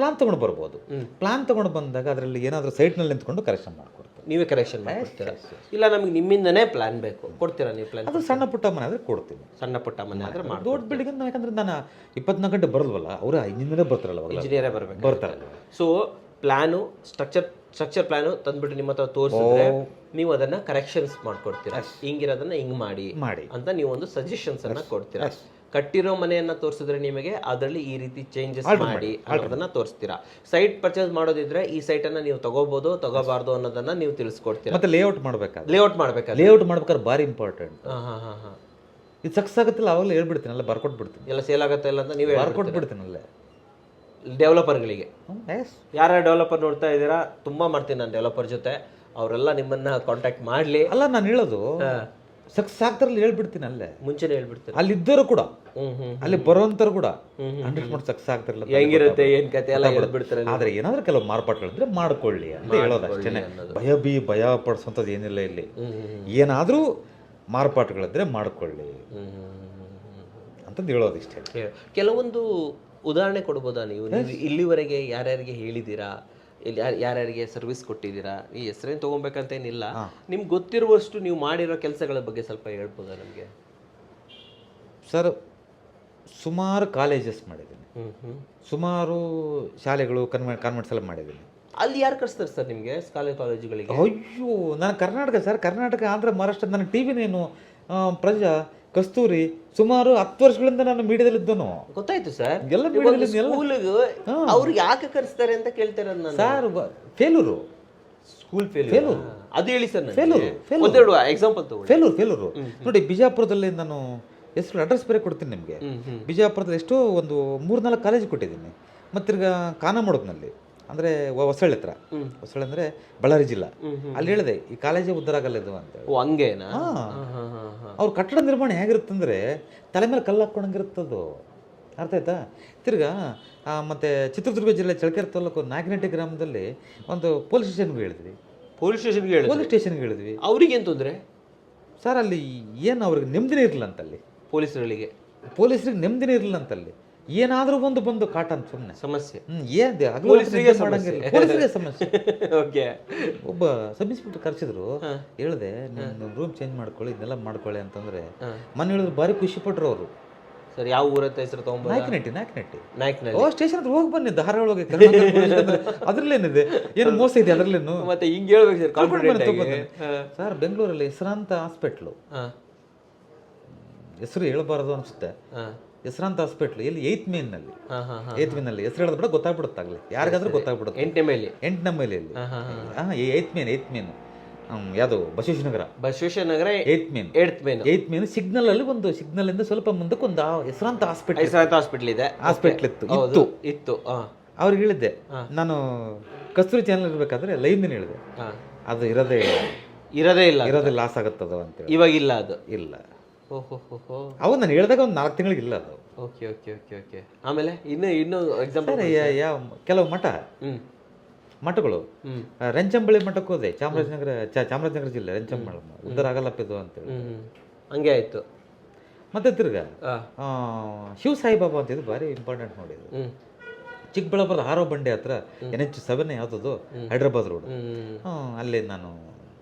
ಪ್ಲಾನ್ ತೊಗೊಂಡು ಬಂದಾಗ ಅದರಲ್ಲಿ ಏನಾದರೂ ಸೈಟ್ನಲ್ಲಿ ನಿಂತ್ಕೊಂಡು ಕರೆಕ್ಷನ್ ಮಾಡ್ಕೊಡ್ತಾರೆ. ನೀವೇ ಕರೆಕ್ಷನ್ ಮಾಡ್ತೀರಾ? ಇಲ್ಲ ನಮಗೆ ನಿಮ್ಮಿಂದನೇ ಪ್ಲಾನ್ ಬೇಕು, ಕೊಡ್ತೀರಾ ನೀವು ಪ್ಲಾನ್? ಅದು ಸಣ್ಣ ಪುಟ್ಟ ಮನೆ ಆದರೆ ಕೊಡ್ತೀವಿ. ಸಣ್ಣ ಪುಟ್ಟ ಮನೆ ಆದರೆ ದೊಡ್ಡ ಬಿಲ್ಡಿಂಗ್ ಅಂತ, ಯಾಕಂದ್ರೆ ನಾನು 24 ಗಂಟೆ ಬರೋಲ್ವಲ್ಲ, ಅವರು ಇಂಜಿನಿಯರೇ ಬರ್ತಾರಲ್ಲ, ಬರ್ತಾರಲ್ಲ. ಸೊ ಪ್ಲಾನು ಸ್ಟ್ರಕ್ಚರ್ ಪ್ಲಾನು ತಂದ್ಬಿಟ್ಟು ನಿಮ್ಮ ಹತ್ರ ತೋರಿಸಿದ್ರೆ ನೀವು ಅದನ್ನ ಕರೆಕ್ಷನ್ಸ್ ಮಾಡ್ಕೊಡ್ತೀರಾ. ಹಿಂಗಿರೋದನ್ನ ಹಿಂಗ್ ಮಾಡಿ ಅಂತ ನೀವು ಒಂದು ಸಜೆಷನ್ಸ್ ಅನ್ನ ಕೊಡ್ತೀರಾ. ಕಟ್ಟಿರೋ ಮನೆಯನ್ನ ತೋರಿಸಿದ್ರೆ ನಿಮಗೆ ಅದರಲ್ಲಿ ಈ ರೀತಿ ಚೇಂಜಸ್ ಮಾಡಿ ಅನ್ನೋದನ್ನ ತೋರಿಸ್ತೀರಾ. ಸೈಟ್ ಪರ್ಚೇಸ್ ಮಾಡೋದಿದ್ರೆ ಈ ಸೈಟ್ ಅನ್ನ ನೀವು ತಗೋಬಹುದು ತಗೋಬಾರ್ದು ಅನ್ನೋದನ್ನ ನೀವು ತಿಳಿಸ್ಕೊಡ್ತೀರಾ. ಮತ್ತೆ ಲೇಔಟ್ ಮಾಡ್ಬೇಕಾದ್ರೆ ಲೇಔಟ್ ಮಾಡ್ಬೇಕಾದ್ರೆ ಲೇಔಟ್ ಮಾಡ್ಬೇಕಾದ್ರೆ ಭಾರಿ ಇಂಪಾರ್ಟೆಂಟ್. ಹಾ ಹಾ ಹಾ ಹಾ ಇದು ಸಕ್ಸಸ್ ಆಗುತ್ತಿಲ್ಲ ಅವಾಗಲೇ ಹೇಳ್ಬಿಡ್ತೀನಿ, ಅಲ್ಲ ಬರ್ಕೊಟ್ಬಿಡ್ತೀನಿ, ಎಲ್ಲ ಸೇಲ್ ಆಗತ್ತೆ ಇಲ್ಲ ಅಂತ ನೀವೇ ಬರ್ಕೊಟ್ಬಿಡ್ತೀನಲ್ಲೇ ಡೆವಲಪರ್ಗಳಿಗೆ. ಎಸ್ ಯಾರ ಡೆವಲಪರ್ ನೋಡ್ತಾ ಇದ್ದೀರಾ, ತುಂಬಾ ಮಾಡ್ತೀನಿ ನಾನು ಡೆವಲಪರ್ ಜೊತೆ, ಅವರೆಲ್ಲ ನಿಮ್ಮನ್ನ ಕಾಂಟ್ಯಾಕ್ಟ್ ಮಾಡ್ಲಿ. ಅಲ್ಲ ನಾನು ಹೇಳೋದು ಸಕ್ಸಸ್ ಆಗ್ತಾರಲ್ಲ ಹೇಳ್ಬಿಡ್ತೀನಿ ಅಲ್ಲೇ ಮುಂಚೆನೆ ಹೇಳ್ಬಿಡ್ತಾರೆ. ಅಲ್ಲಿದ್ದವರು ಕೂಡ ಹ್ಮ್ ಅಲ್ಲಿ ಬರುವಂತರು ಕೂಡ 100% ಸಕ್ಸಸ್ ಆಗ್ತಾರಲ್ಲ, ಹೆಂಗಿರುತ್ತೆ ಏನ್ ಕತೆ ಎಲ್ಲ ಹೇಳ್ಬಿಡ್ತಾರೆ. ಆದ್ರೆ ಏನಾದ್ರೂ ಕೆಲವು ಮಾರ್ಪಾಟ್ಗಳಿದ್ರೆ ಮಾಡ್ಕೊಳ್ಳಿ ಅಂತ ಹೇಳೋದು ಅಷ್ಟೇನೆ. ಭಯ ಪಡಿಸೋಂಥದ್ದು ಏನಿಲ್ಲ ಇಲ್ಲಿ. ಏನಾದ್ರೂ ಮಾರ್ಪಾಟ್ಗಳಿದ್ರೆ ಮಾಡ್ಕೊಳ್ಳಿ ಅಂತಂದು ಹೇಳೋದು ಇಷ್ಟೇ. ಕೆಲವೊಂದು ಉದಾಹರಣೆ ಕೊಡ್ಬೋದಾ ನೀವು? ಇಲ್ಲಿವರೆಗೆ ಯಾರ್ಯಾರಿಗೆ ಹೇಳಿದ್ದೀರಾ, ಇಲ್ಲಿ ಯಾರ್ಯಾರಿಗೆ ಸರ್ವಿಸ್ ಕೊಟ್ಟಿದ್ದೀರಾ? ಈ ಹೆಸರೇನು ತೊಗೊಬೇಕಂತೇನಿಲ್ಲ, ನಿಮ್ಗೆ ಗೊತ್ತಿರುವಷ್ಟು ನೀವು ಮಾಡಿರೋ ಕೆಲಸಗಳ ಬಗ್ಗೆ ಸ್ವಲ್ಪ ಹೇಳ್ಬೋದಾ ನಮಗೆ? ಸರ್, ಸುಮಾರು ಕಾಲೇಜಸ್ ಮಾಡಿದ್ದೀನಿ, ಸುಮಾರು ಶಾಲೆಗಳು ಕಾನ್ವೆಂಟ್ಸ್ ಎಲ್ಲ ಮಾಡಿದ್ದೀನಿ. ಅಲ್ಲಿ ಯಾರು ಕಳಿಸ್ತಾರೆ ಸರ್ ನಿಮಗೆ ಕಾಲೇಜುಗಳಿಗೆ? ಅಯ್ಯೋ, ನಾನು ಕರ್ನಾಟಕ ಸರ್, ಕರ್ನಾಟಕ, ಆಂಧ್ರ, ಮಹಾರಾಷ್ಟ್ರ. ನನ್ನ ಟಿ ವಿನೇನು, ಪ್ರಜಾ, ಕಸ್ತೂರಿ, ಸುಮಾರು 10 ವರ್ಷಗಳಿಂದ ನಾನು ಮೀಡಿಯಾದಲ್ಲಿದ್ದನು. ಗೊತ್ತಾಯ್ತು ಸರ್. ಎಲ್ಲ ಅವ್ರು ಯಾಕೆ ಕರೆಸ್ತಾರೆ ಅಂತ ಕೇಳ್ತಾರೆ ಸರ್. ಫೇಲೂರು ಸ್ಕೂಲ್ ಫೇಲ್ಯೂರ್ ಅದು ಹೇಳಿ ಸರ್. ಫೇಲೂರು ಎಕ್ಸಾಂಪಲ್ ತಗೊಳ್ಳಿ. ಫೇಲೂರು ನೋಡಿ, ಬಿಜಾಪುರದಲ್ಲಿ ನಾನು ಹೆಸರು ಅಡ್ರೆಸ್ ಬೇರೆ ಕೊಡ್ತೀನಿ ನಿಮಗೆ. ಬಿಜಾಪುರದಲ್ಲಿ ಎಷ್ಟೋ ಒಂದು 3-4 ಕಾಲೇಜ್ ಕೊಟ್ಟಿದ್ದೀನಿ. ಮತ್ತಿರ್ಗ ಕಾನಮೋಡಗ್ನಲ್ಲಿ ಅಂದರೆ ಹೊಸಳ್ಳಿ ಹತ್ರ, ಹೊಸಳ್ಳಿ ಅಂದರೆ ಬಳ್ಳಾರಿ ಜಿಲ್ಲಾ, ಅಲ್ಲಿ ಹೇಳಿದೆ ಈ ಕಾಲೇಜೇ ಉದ್ಧಾರ ಆಗಲ್ಲ ಇದು ಅಂತ. ಹಂಗೇನಾ? ಅವ್ರ ಕಟ್ಟಡ ನಿರ್ಮಾಣ ಹೇಗಿರುತ್ತಂದ್ರೆ ತಲೆ ಮೇಲೆ ಕಲ್ಲು ಹಾಕ್ಕೊಂಡಂಗಿರುತ್ತದು, ಅರ್ಥ ಆಯ್ತಾ? ತಿರ್ಗಾ ಮತ್ತು ಚಿತ್ರದುರ್ಗ ಜಿಲ್ಲೆ ಚಳ್ಳಕೆರೆ ತಾಲೂಕು ನಾಗನಟ್ಟಿ ಗ್ರಾಮದಲ್ಲಿ ಒಂದು ಪೊಲೀಸ್ ಸ್ಟೇಷನ್ಗೆ ಹೇಳಿದ್ವಿ. ಪೊಲೀಸ್ ಸ್ಟೇಷನ್ಗೆ ಹೇಳಿದ್ವಿ. ಅವ್ರಿಗೇನು ತೊಂದರೆ ಸರ್? ಅಲ್ಲಿ ಏನು ಅವ್ರಿಗೆ ನೆಮ್ಮದಿನೇ ಇರಲಿಲ್ಲ ಅಂತಲ್ಲಿ, ಪೊಲೀಸರಿಗೆ ನೆಮ್ಮದಿನೇ ಇರಲಿಲ್ಲ ಅಂತಲ್ಲಿ. ಏನಾದರೂ ಬಂದು ಕಾಟ ಅಂತ ಸುಮ್ಮನೆ ಸಮಸ್ಯೆ. ಪೊಲೀಸರಿಗೆ ಸಮಸ್ಯೆ. ಓಕೆ. ಒಬ್ಬ ಸಬ್ ಇನ್ಸ್ಪೆಕ್ಟರ್ ಕರೆಸಿದ್ರು, ಹೇಳಿದೆ ನಿಮ್ಮ ರೂಮ್ ಚೇಂಜ್ ಮಾಡ್ಕೊಳ್ಳಿ, ಇದನ್ನೆಲ್ಲ ಮಾಡ್ಕೊಳ್ಳಿ ಅಂತಂದ್ರೆ ಮನೆ ಹೇಳಿದ್ರು, ಭಾರಿ ಖುಷಿ ಪಟ್ರು ಅವರು. ಸರ್, ಯಾವ ಊರತ್ತ ಹೆಸರು ತಗೊಂಡು? ನಾಯಕನಹಟ್ಟಿ. ಓ, ಸ್ಟೇಷನ್ ಹತ್ರ ಹೋಗಿ ಬನ್ನಿ, ಧಾರವಾಡ ಹೋಗಿ. ಅದ್ರಲ್ಲೇನಿದೆ, ಏನು ಮೋಸ ಇದೆ ಅದರಲ್ಲೇನು? ಮತ್ತೆ ಹಿಂಗೆ ಹೇಳ್ಬೇಕು ಸರ್. ಬೆಂಗಳೂರಲ್ಲಿ ಹೆಸರಾಂತ ಹಾಸ್ಪಿಟ್ಲು, ಹೆಸರು ಹೇಳಬಾರದು ಅನ್ಸುತ್ತೆ, ಹೆಸರಾಂತ ಹಾಸ್ಪಿಟ್ಲ್ ಎಲ್ಲಿ 8th ಮೇನ್ನಲ್ಲಿ ಹೆಸರು ಹೇಳಿದ್ರೆ ಗೊತ್ತಾಗ್ಬಿಡುತ್ತಾಗಲಿ, ಯಾರಿಗಾದ್ರೂ ಗೊತ್ತಾಗ್ಬಿಡುತ್ತೆ. 8ನೇ ಮೈಲಿಯಲ್ಲಿ 8th ಮೇನ್ ಯಾವುದು Basaveshwara Nagar 8th main signal ಅಲ್ಲಿ ಒಂದು ಸಿಗ್ನಲ್ ಇಂದ ಸ್ವಲ್ಪ ಮುಂದಕ್ಕೆ ಒಂದು ಹೆಸರಾಂತ ಹಾಸ್ಪಿಟ್ಲ್ ಇದೆ. ಹಾಸ್ಪಿಟ್ಲ್ ಇತ್ತು. ಅವ್ರಿಗೆ ಹೇಳಿದ್ದೆ ನಾನು, ಕಸ್ತೂರಿ ಚಾನಲ್ ಇರ್ಬೇಕಾದ್ರೆ ಲೈವ್ ನೇನು ಹೇಳಿದೆ, ಅದು ಇರೋದೇ ಲಾಸ್ ಆಗುತ್ತದ ಅಂತ. ಇವಾಗ ಇಲ್ಲ, ಅದು ಇಲ್ಲ. ಅವು ನಾನು ಹೇಳಿದಾಗ ಒಂದು 4 ತಿಂಗಳಿಗಿಲ್ಲ ಅದು. ಓಕೆ. ಆಮೇಲೆ ಇನ್ನು ಎಕ್ಸಾಂಪಲ್, ಕೆಲವು ಮಠಗಳು, ರೆಂಚಂಬಳಿ ಮಠಕ್ಕೆ ಹೋದೆ, ಚಾಮರಾಜನಗರ ಜಿಲ್ಲೆ ರೆಂಚಂಬಳ, ಉದ್ಧಾರ ಆಗಲ್ಲಪ್ಪ ಇದು ಅಂತೇಳಿ. ಹಂಗೆ ಆಯ್ತು. ಮತ್ತೆ ತಿರ್ಗಾ ಶಿವ ಸಾಯಿಬಾಬಾ ಅಂತ, ಇದು ಭಾರಿ ಇಂಪಾರ್ಟೆಂಟ್ ನೋಡಿದ್ದು. ಚಿಕ್ಕಬಳ್ಳಾಪುರದ ಹಾರೋ ಬಂಡೆ ಹತ್ರ NH7 ಯಾವುದದು, ಹೈದ್ರಾಬಾದ್ ರೋಡ್, ಅಲ್ಲಿ ನಾನು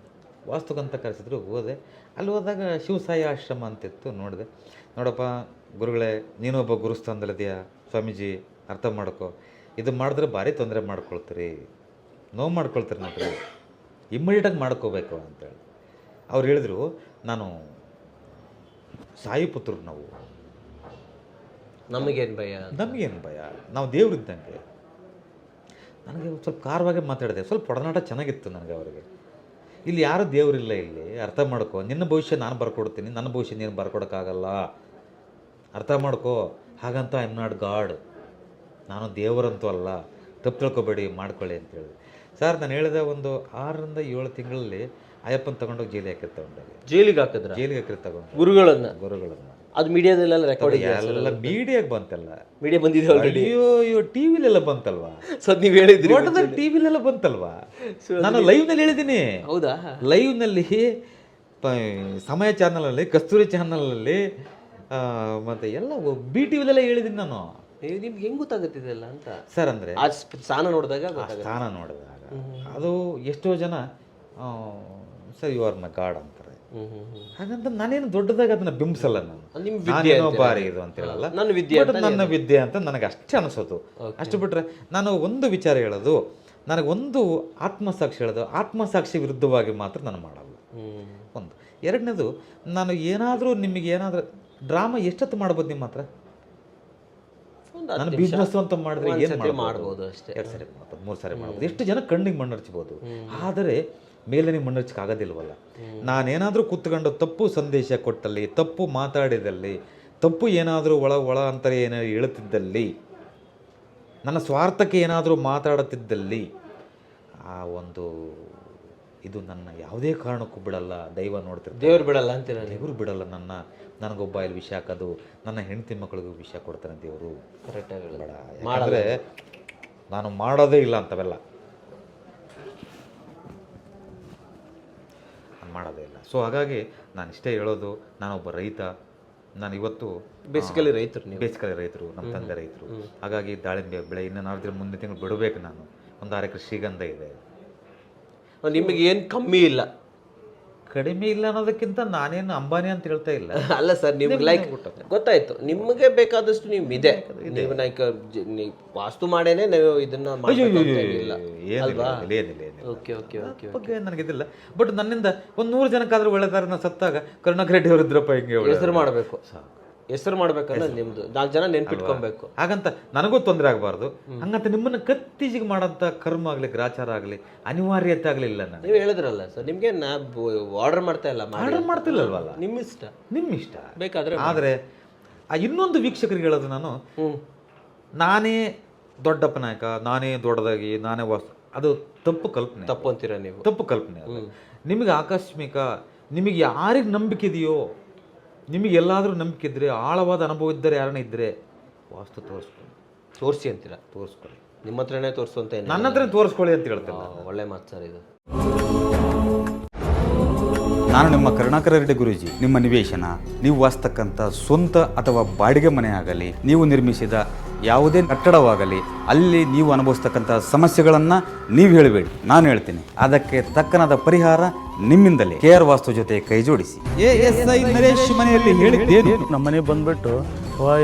ವಾಸ್ತುಕಂತ ಕರೆಸಿದ್ರು, ಹೋದೆ. ಅಲ್ಲಿ ಹೋದಾಗ ಶಿವಸಾಯಿ ಆಶ್ರಮ ಅಂತಿತ್ತು, ನೋಡಿದೆ. ನೋಡಪ್ಪ ಗುರುಗಳೇ, ನೀನೊಬ್ಬ ಗುರುಸ್ಥಾನದಲ್ಲಿದೆಯಾ ಸ್ವಾಮೀಜಿ, ಅರ್ಥ ಮಾಡ್ಕೊ, ಇದು ಮಾಡಿದ್ರೆ ಭಾರಿ ತೊಂದರೆ ಮಾಡ್ಕೊಳ್ತೀರಿ, ನೋವು ಮಾಡ್ಕೊಳ್ತೀರಿ, ನೋಡ್ರಿ ಇಮ್ಮಿಡಿಯೇಟಾಗಿ ಮಾಡ್ಕೋಬೇಕು ಅಂತೇಳಿ ಅವ್ರು ಹೇಳಿದ್ರು. ನಾನು ಸಾಯಿ ಪುತ್ರರು, ನಾವು ನಮಗೇನು ಭಯ, ನಾವು ದೇವ್ರಿದ್ದಂಗೆ. ನನಗೆ ಸ್ವಲ್ಪ ಕಾರವಾಗೆ ಮಾತಾಡಿದೆ, ಸ್ವಲ್ಪ ಒಡನಾಟ ಚೆನ್ನಾಗಿತ್ತು ನನಗೆ ಅವರಿಗೆ. ಇಲ್ಲಿ ಯಾರು ದೇವರಿಲ್ಲ, ಇಲ್ಲಿ ಅರ್ಥ ಮಾಡ್ಕೊ, ನಿನ್ನ ಭವಿಷ್ಯ ನಾನು ಬರ್ಕೊಡ್ತೀನಿ, ನನ್ನ ಭವಿಷ್ಯ ನೀನು ಬರ್ಕೊಡೋಕ್ಕಾಗಲ್ಲ, ಅರ್ಥ ಮಾಡ್ಕೋ. ಹಾಗಂತ ಐ ಆಮ್ ನಾಟ್ ಗಾಡ್, ನಾನು ದೇವರಂತೂ ಅಲ್ಲ, ತಪ್ಪು ತಿಳ್ಕೊಬೇಡಿ, ಮಾಡ್ಕೊಳ್ಳಿ ಅಂತೇಳಿ. ಸರ್, ನಾನು ಹೇಳಿದೆ ಒಂದು 6ರಿಂದ 7 ತಿಂಗಳಲ್ಲಿ ಅಯ್ಯಪ್ಪನ ತಗೊಂಡೋಗಿ ಜೈಲಿಗೆ ಹಾಕಿದ್ರು ಗುರುಗಳನ್ನ. ಅದು ಮೀಡಿಯಾದಲ್ಲೆಲ್ಲ ರೆಕಾರ್ಡ್ ಎಲ್ಲ ಮೀಡಿಯಾಗೆ ಬಂತಲ್ಲ, ಮೀಡಿಯಾ ಬಂದಿದೆ ಆಲ್ರೆಡಿ. ಅಯ್ಯೋ, ಟಿವಿಲೆಲ್ಲ ಬಂತಲ್ವಾ? ಸೊ ನೀವು ಹೇಳಿದ್ರಿ, ಟಿವಿಲೆಲ್ಲ ಬಂತಲ್ವಾ? ನಾನು ಲೈವ್ನಲ್ಲಿ ಹೇಳಿದ್ದೀನಿ. ಹೌದಾ? ಲೈವ್ನಲ್ಲಿ ಸಮಯ ಚಾನಲಲ್ಲಿ, ಕಸ್ತೂರಿ ಚಾನಲಲ್ಲಿ, ಮತ್ತೆ ಎಲ್ಲ BTVಲೆಲ್ಲ ಹೇಳಿದ್ದೀನಿ ನಾನು. ನಿಮ್ಗೆ ಹೆಂಗೆ ಗೊತ್ತಾಗುತ್ತಿದೆಲ್ಲ ಅಂತ ಸರ್? ಅಂದರೆ ಸ್ಥಾನ ನೋಡಿದಾಗ ಅದು ಎಷ್ಟೋ ಜನ sir you are my God ಅಂತಾರೆ. ಹಾಗಂತ ನಾನೇನು ದೊಡ್ಡದಾಗಿ ಅದನ್ನ ಬಿಂಬಿಸಲ್ಲ, ನಾನೇನೋ ಬಾರಿ ಇದು ಅಂತ ಹೇಳಲ್ಲ, ನನ್ನ ವಿದ್ಯೆ ಅಂತ ನನಗೆ ಅಷ್ಟೇ ಅನಿಸೋದು. ಅಷ್ಟು ಬಿಟ್ರೆ ನಾನು ಒಂದು ವಿಚಾರ ಹೇಳೋದು, ನನಗೊಂದು ಆತ್ಮಸಾಕ್ಷಿ ಹೇಳೋದು, ಆತ್ಮಸಾಕ್ಷಿ ವಿರುದ್ಧವಾಗಿ ಮಾತ್ರ ನಾನು ಮಾಡಲ್ಲ. ಒಂದು. ಎರಡನೇದು, ನಾನು ಏನಾದರೂ ನಿಮಗೆ ಏನಾದರೂ ಡ್ರಾಮಾ ಎಷ್ಟೊತ್ತು ಮಾಡ್ಬೋದು ನಿಮ್ಮ ಹತ್ರ? ಒಂದು ನಾನು ಬಿಸ್ನೆಸ್ ಅಂತ ಮಾಡಿದ್ರೆ ಏನು ಮಾಡ್ಬೋದು ಅಷ್ಟೇ. 2 ಸಾರಿ ಮಾಡ್ಬೋದು, 3 ಸಾರಿ ಮಾಡ್ಬೋದು, ಎಷ್ಟು ಜನ ಕಣ್ಣಿಗೆ ಮಣ್ಣರ್ಚ್ಬೋದು. ಆದರೆ ಮೇಲೆ ಮಣ್ಣರ್ಚಕ್ಕೆ ಆಗೋದಿಲ್ವಲ್ಲ. ನಾನೇನಾದರೂ ಕೂತ್ಕೊಂಡು ತಪ್ಪು ಸಂದೇಶ ಕೊಟ್ಟಲ್ಲಿ, ತಪ್ಪು ಮಾತಾಡಿದಲ್ಲಿ, ತಪ್ಪು ಏನಾದರೂ ಒಳ ಅಂತರ ಏನಾದರೂ ಹೇಳುತ್ತಿದ್ದಲ್ಲಿ, ನನ್ನ ಸ್ವಾರ್ಥಕ್ಕೆ ಏನಾದರೂ ಮಾತಾಡುತ್ತಿದ್ದಲ್ಲಿ, ಆ ಒಂದು ಇದು ನನ್ನ ಯಾವುದೇ ಕಾರಣಕ್ಕೂ ಬಿಡಲ್ಲ. ದೈವ ನೋಡ್ತಿರ್ತಾರೆ, ದೇವ್ರು ಬಿಡಲ್ಲ ಅಂತೀರ? ದೇವರು ಬಿಡಲ್ಲ ನನಗೊಬ್ಬ ಇಲ್ಲಿ ವಿಷ ಹಾಕೋದು, ನನ್ನ ಹೆಂಡತಿ ಮಕ್ಕಳಿಗೂ ವಿಷ ಕೊಡ್ತಾನೆ ದೇವರು. ಕರೆಕ್ಟಾಗಿ ಬೇಡ, ಯಾಕಂದರೆ ನಾನು ಮಾಡೋದೇ ಇಲ್ಲ ಅಂಥವೆಲ್ಲ, ನಾನು ಮಾಡೋದೇ ಇಲ್ಲ. ಸೊ ಹಾಗಾಗಿ ನಾನು ಇಷ್ಟೇ ಹೇಳೋದು, ನಾನೊಬ್ಬ ರೈತ. ನಾನು ಇವತ್ತು ಬೇಸಿಕಲಿ ರೈತರು, ನೀವು ಬೇಸಿಕಲಿ ರೈತರು, ನಮ್ಮ ತಂದೆ ರೈತರು. ಹಾಗಾಗಿ ದಾಳಿಂಬೆ ಬೆಳೆ ಇನ್ನು 4 ದಿನ ಮುಂದೆ ತಿಂಗಳು ಬಿಡಬೇಕು. ನಾನು ಒಂದು 6 ಎಕರೆ ಶ್ರೀಗಂಧ ಇದೆ. ನಿಮಗೆ ಏನು ಕಮ್ಮಿ ಇಲ್ಲ, ಕಡಿಮೆ ಇಲ್ಲ ಅನ್ನೋದಕ್ಕಿಂತ ನಾನೇನು ಅಂಬಾನಿ ಅಂತ ಹೇಳ್ತಾ ಇಲ್ಲ. ಅಲ್ಲ ಸರ್, ನಿಮ್ಗೆ ಲೈಕ್ ಗೊತ್ತಾಯ್ತು, ನಿಮಗೆ ಬೇಕಾದಷ್ಟು ನೀವು ಇದೆ. ನೀವು ವಾಸ್ತು ಮಾಡೇನೆ ನೀವು ಇದನ್ನ ಬಗ್ಗೆ ನನಗಿದಿಲ್ಲ. ಬಟ್ ನನ್ನಿಂದ ಒಂದು 100 ಜನಕ್ಕಾದ್ರೂ ಒಳ್ಳೆದಾರನ ಸತ್ತಾಗ ಕರುಣಾಕರ್ ರೆಡ್ಡಿ ಅವರು ಇದ್ರಪ್ಪ ಹಿಂಗೆ ಹೆಸರು ಮಾಡಬೇಕು, ಹೆಸರು ಮಾಡ್ಬೇಕಂದ್ರೆ ನಿಮ್ದು 4 ಜನ ನೆನ್ಪಿಟ್ಕೊಬೇಕು. ಹಾಗಂತ ನನಗೂ ತೊಂದರೆ ಆಗಬಾರ್ದು. ಹಂಗಂತ ನಿಮ್ಮನ್ನ ಕತ್ತೀಜಿಗೆ ಮಾಡೋಂಥ ಕರ್ಮ ಆಗಲಿ, ಗ್ರಾಚಾರ ಆಗಲಿ, ಅನಿವಾರ್ಯತೆ ಆಗಲಿಲ್ಲ. ನಾನು ನೀವು ಹೇಳಿದ್ರಲ್ಲ ಸರ್, ನಿಮಗೆ ನಾ ಆರ್ಡರ್ ಮಾಡ್ತಾ ಇಲ್ಲ, ಆರ್ಡರ್ ಮಾಡ್ತಿಲ್ಲಲ್ವಲ್ಲ, ನಿಮ್ಮ ಇಷ್ಟ, ನಿಮ್ಮ ಇಷ್ಟ ಬೇಕಾದ್ರೆ. ಆದರೆ ಆ ಇನ್ನೊಂದು ವೀಕ್ಷಕರಿಗೆ ಹೇಳೋದು, ನಾನು ನಾನೇ ದೊಡ್ಡಪ್ಪ ನಾಯಕ, ನಾನೇ ದೊಡ್ಡದಾಗಿ, ನಾನೇ ಅದು ತಪ್ಪು ಕಲ್ಪನೆ. ತಪ್ಪು ಅಂತೀರ ನೀವು? ತಪ್ಪು ಕಲ್ಪನೆ. ನಿಮಗೆ ಆಕಸ್ಮಿಕ, ನಿಮಗೆ ಯಾರಿಗೆ ನಂಬಿಕೆ ಇದೆಯೋ, ನಿಮಗೆ ಎಲ್ಲಾದರೂ ನಂಬಿಕೆ ಇದ್ದರೆ, ಆಳವಾದ ಅನುಭವ ಇದ್ದರೆ, ಯಾರನ್ನ ಇದ್ದರೆ ವಾಸ್ತು ತೋರಿಸಿ ಅಂತೀರ? ತೋರಿಸ್ಕೊಳ್ಳಿ, ನಿಮ್ಮ ಹತ್ರನೇ ತೋರಿಸುವಂತ, ನನ್ನ ಹತ್ರ ತೋರಿಸ್ಕೊಳ್ಳಿ ಅಂತ ಹೇಳ್ತೇನೆ. ಒಳ್ಳೆ ಮಾತು ಸರ್ ಇದು. ನಾನು ನಿಮ್ಮ ಕರುಣಾಕರ ರೆಡ್ಡಿ ಗುರೂಜಿ. ನಿಮ್ಮ ನಿವೇಶನ, ನೀವು ವಾಸ್ತಕ್ಕಂಥ ಸ್ವಂತ ಅಥವಾ ಬಾಡಿಗೆ ಮನೆ ಆಗಲಿ, ನೀವು ನಿರ್ಮಿಸಿದ ಯಾವುದೇ ಕಟ್ಟಡವಾಗಲಿ, ಅಲ್ಲಿ ನೀವು ಅನುಭವಿಸ್ತಕ್ಕಂಥ ಸಮಸ್ಯೆಗಳನ್ನು ನೀವು ಹೇಳಬೇಡಿ, ನಾನು ಹೇಳ್ತೀನಿ. ಅದಕ್ಕೆ ತಕ್ಕನಾದ ಪರಿಹಾರ ನಿಮ್ಮಿಂದಲೇ. KR ವಾಸ್ತು ಜೊತೆ ಕೈ ಜೋಡಿಸಿ. ASI ನರೇಶ್ ಮನೆಯಲ್ಲಿ ಹೇಳಿದ್ದೇನು? ನಮ್ಮ ಮನೆಗೆ ಬಂದ್ಬಿಟ್ಟು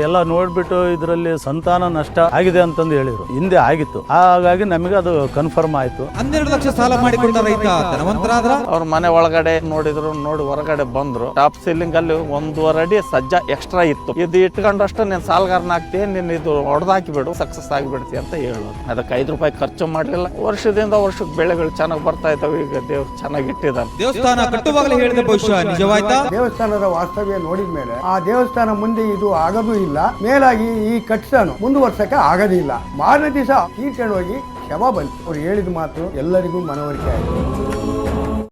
ಎಲ್ಲ ನೋಡ್ಬಿಟ್ಟು ಇದರಲ್ಲಿ ಸಂತಾನ ನಷ್ಟ ಆಗಿದೆ ಅಂತಂದು ಹೇಳಿದ್ರು. ಹಿಂದೆ ಆಗಿತ್ತು, ಹಾಗಾಗಿ ನಮಗೆ ಅದು ಕನ್ಫರ್ಮ್ ಆಯ್ತು. 12 ಲಕ್ಷ ಸಾಲ ಮಾಡಿಕೊಂಡ ರೈತ ಧನವಂತರಾದ್ರ. ಅವ್ರ ಮನೆ ಒಳಗಡೆ ನೋಡಿದ್ರು, ನೋಡಿ ಹೊರಗಡೆ ಬಂದ್ರು. ಟಾಪ್ ಸೀಲಿಂಗ್ ಅಲ್ಲಿ 1.5 ಅಡಿ ಸಜ್ಜ ಎಕ್ಸ್ಟ್ರಾ ಇತ್ತು. ಇದು ಇಟ್ಕೊಂಡಷ್ಟು ನೀನ್ ಸಾಲ್ಗಾರನ ಆಗ್ತಿ, ನೀನ್ ಇದು ಹೊಡೆದಾಕಿಬಿಡು, ಸಕ್ಸಸ್ ಆಗಿಬಿಡ್ತಿ ಅಂತ ಹೇಳೋದು. ಅದಕ್ಕೆ 5 ರೂಪಾಯಿ ಖರ್ಚು ಮಾಡಲಿಲ್ಲ. ವರ್ಷದಿಂದ ವರ್ಷಕ್ಕೆ ಬೆಳೆಗಳು ಚೆನ್ನಾಗಿ ಬರ್ತಾ ಇದ್ದಾವೆ. ಈಗ ದೇವ್ರು ಚೆನ್ನಾಗಿ ಇಟ್ಟಿದ್ದಾನೆ. ದೇವಸ್ಥಾನ ಕಟ್ಟುವಾಗಲೇ ಹೇಳಿದ ಭವಿಷ್ಯ ನಿಜವಾಯ್ತಾ? ದೇವಸ್ಥಾನದ ವಾಸ್ತವ್ಯ ನೋಡಿದ ಮೇಲೆ ಆ ದೇವಸ್ಥಾನ ಮುಂದೆ ಇದು ಆಗೋದು ಇಲ್ಲ, ಮೇಲಾಗಿ ಈ ಕಟ್ಟಡನು ಮುಂದುವರ್ಸಕ್ಕೆ ಆಗೋದಿಲ್ಲ. ಮಾರನೇ ದಿವಸ ತೀರ್ಕೊಂಡು ಹೋಗಿ ಶವ ಬಂತು. ಅವ್ರು ಹೇಳಿದ ಮಾತು ಎಲ್ಲರಿಗೂ ಮನವರಿಕೆ ಆಯಿತು.